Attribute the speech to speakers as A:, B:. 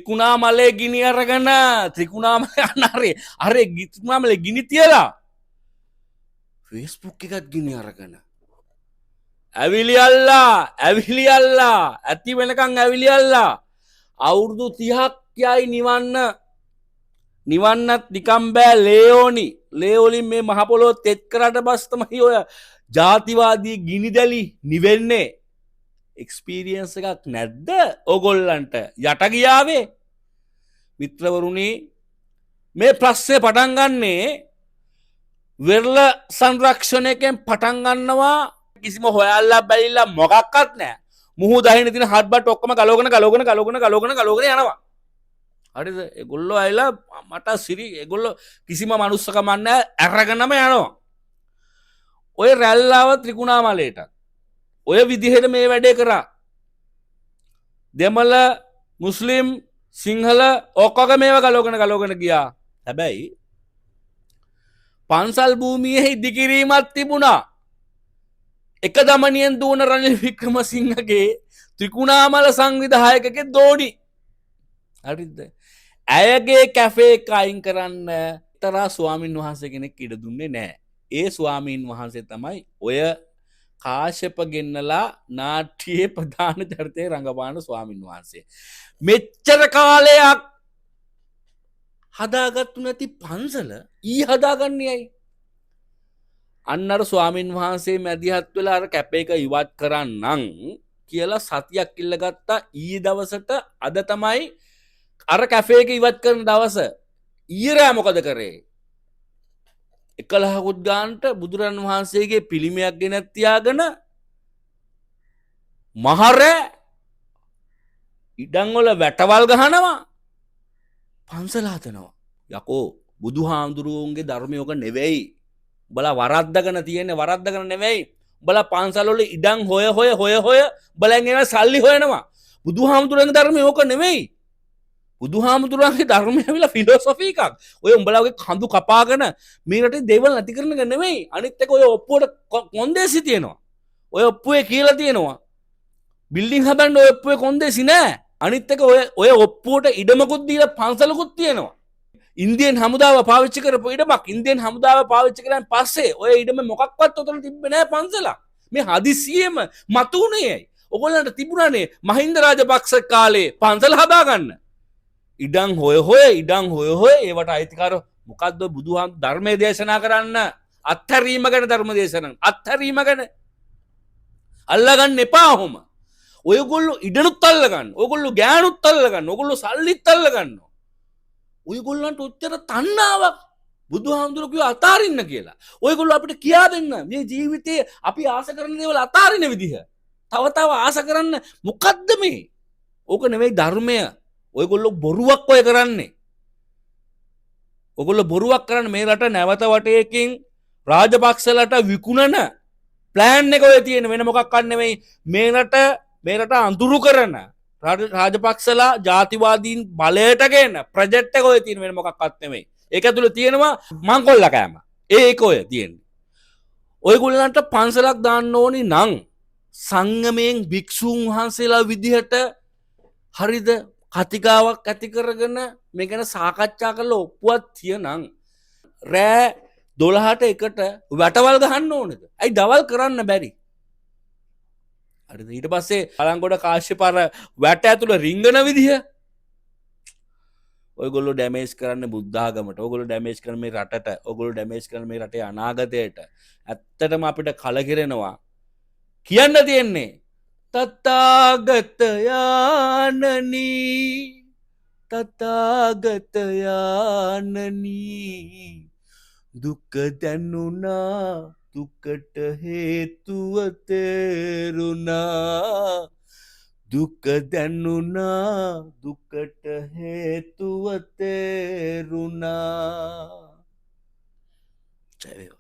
A: ත්‍රිකුණාමලේ ගිනි අරගෙන ත්‍රිකුණාමලේ අනාරේ අරේ ත්‍රිකුණාමලේ ගිනි තියලා ෆේස්බුක් එකත් ගිනි අරගෙන ඇවිලියල්ලා ඇති වෙනකන් ඇවිලියල්ලා අවුරුදු 30ක් යයි නිවන්නත් නිකම් බෑ ලේවලින් මේ මහ පොළොව තෙත් කරාට පස්සේ තමයි ඔය ජාතිවාදී ගිනි දැලි නිවෙන්නේ. එක්ස්පීරියන්ස් එකක් නැද්ද ඕගොල්ලන්ට යට ගියාවේ? මිත්‍රවරුනි, මේ ප්‍රශ්නේ පටන් ගන්නේ වෙරළ සංරක්ෂණයකින් පටන් ගන්නවා. කිසිම හොයල්ලා බැලිලා මොකක්වත් නැහැ. මුහුද අහින තියෙන හත්බට් ඔක්කොම ගලවගෙන යනවා. හරිද? ඒගොල්ලෝ ඇවිල්ලා මට සිරි ඒගොල්ලෝ කිසිම මනුස්සකමක් නැහැ, අරගෙනම යනවා. ඔය රැල්ලාව ත්‍රිකුණාමලේට ඔය විදිහට මේ වැඩේ කරා. දෙමළ, මුස්ලිම්, සිංහල ඔක්කොම මේවා ගලවගෙන ගියා. හැබැයි පන්සල් භූමියේ ඉදිකිරීමක් තිබුණා. එක දමනියෙන් දුවන රනිල් වික්‍රමසිංහගේ ත්‍රිකුණාමල සංවිධායකගේ දෝඩි. හරිද? ඇයගේ කැෆේ එක අයින් කරන්න තරා ස්වාමින් වහන්සේ කෙනෙක් ඉඩ දුන්නේ නැහැ. ඒ ස්වාමීන් වහන්සේ තමයි ඔය කාශ්‍යප ගෙන්නලා නාට්‍යයේ ප්‍රධාන චරිතය රඟපාන ස්වාමින් වහන්සේ. මෙච්චර කාලයක් හදාගත්තු නැති පන්සල හදාගන්නේ ඇයි? අන්න අර ස්වාමින් වහන්සේ මැදිහත් වෙලා අර කැප එක ඉවත් කරන්නම් කියලා සතියක් ඉල්ලගත්තා. ඊයේ දවසට අද තමයි අර කැෆේ එක ඉවත් කරන දවස. ඊයරා මොකද කරේ? 11 ගානට බුදුරන් වහන්සේගේ පිළිමයක් ගෙනත් තියාගෙන මහරෑ ඉඩම් වල වැටවල් ගහනවා, පන්සල හදනවා. යකෝ, බුදුහාමුදුරුවන්ගේ ධර්මයක නෙවෙයි. උඹලා වරද්දගෙන තියෙන්නේ, වරද්දගෙන නෙවෙයි. උඹලා පන්සල වල ඉඩම් හොය උඹලන් ඒවා සල්ලි හොයනවා. බුදුහාමුදුරුවන්ගේ ධර්මය ඕක නෙවෙයි. බුදුහාමුදුරුවන්ගේ ධර්මය ඇවිල්ලා ෆිලොසොෆි එකක්. ඔය උඹලාගේ කඳු කපාගෙන මේ රටේ දේවල් නැති කරන එක නෙවෙයි. අනිත් එක ඔය ඔප්පුවට කොන්දේසි තියෙනවා. ඔය ඔප්පුවේ කියලා තියෙනවා බිල්ඩින් හදන්න ඔය ඔප්පුවේ කොන්දේසි නෑ. අනිත් එක ඔය ඔප්පුවට ඉඩමකුත් දීලා පන්සලකුත් තියෙනවා. ඉන්දියන් හමුදාව පාවිච්චි කරපු ඉඩමක්. ඉන්දියන් හමුදාව පාවිච්චි කරාන් පස්සේ ඔය ඉඩම මොකක්වත් උතන තිබ්බේ නෑ පන්සලක්. මේ හදිසියෙම මතුනේ. ඔයගොල්ලන්ට තිබුණානේ මහින්ද රාජපක්ෂ කාලේ පන්සල හදාගන්න. ඉඩම් හොය ඒවට අයිතිකාර මොකද්ද? බුදුහාම ධර්මයේ දේශනා කරන්න අත්හැරීම ගැන ධර්ම දේශනා අත්හැරීම ගැන අල්ලගන්න එපා. ඔහොම ඔයගොල්ලෝ ඉඩනුත් අල්ලගන්න, ඔයගොල්ලෝ ගෑනුත් අල්ලගන්න, ඔයගොල්ලෝ සල්ලිත් අල්ලගන්න. ඔයගොල්ලන්ට උච්චර තණ්හාවක් බුදුහාමුදුරුවෝ කිව්ව අතාරින්න කියලා. ඔයගොල්ලෝ අපිට කියා දෙන්න මේ ජීවිතේ අපි ආස කරන දේවල් අතාරින විදිහ. තව ආස කරන්න මොකද්ද මේ? ඕක නෙවෙයි ධර්මය. ඔයගොල්ලෝ බොරුවක් ඔය කරන්නේ. ඔයගොල්ලෝ බොරුවක් කරන්නේ. මේ රට නැවත වටයකින් රාජපක්ෂලට විකුණන ප්ලෑන් එක ඔය තියෙන, වෙන මොකක්වත් නෙවෙයි. මේ රට අඳුරු කරන රාජපක්ෂලා ජාතිවාදීන් බලයට ගෙන ප්‍රොජෙක්ට් එක ඔය තියෙන, වෙන මොකක්වත් නෙවෙයි. ඒක ඇතුළේ තියෙනවා මංකොල්ල කෑම. ඒක ඔය තියෙන්නේ. ඔයගොල්ලන්ට පන්සලක් දාන්න ඕනි නම් සංගමයෙන් භික්ෂුන් වහන්සේලා විදිහට හරිද කතිකාවක් ඇති කරගෙන මේ ගැන සාකච්ඡා කරලා ඔප්පුවක් තියනම් රෑ 12ට එකට වැටවල් ගහන්න ඕනද? ඇයි දවල් කරන්න බැරි? හරිද? ඊට පස්සේ බලංගොඩ කාශ්‍යප අර වැට ඇතුළ රිංගන විදිහ ඔයගොල්ලෝ ඩැමේජ් කරන්න බුද්ධ ආගමට, ඔයගොල්ලෝ ඩැමේජ් කරන මේ රටට, ඔයගොල්ලෝ ඩැමේජ් කරන මේ රටේ අනාගතයට. ඇත්තටම අපිට කලකිරෙනවා. කියන්න තියෙන්නේ තථාගතයානනි දුක දැනුණා, දුකට හේතුව තේරුණා. දුක දැනුණා, දුකට හේතුව තේරුණා. ජය වේවා.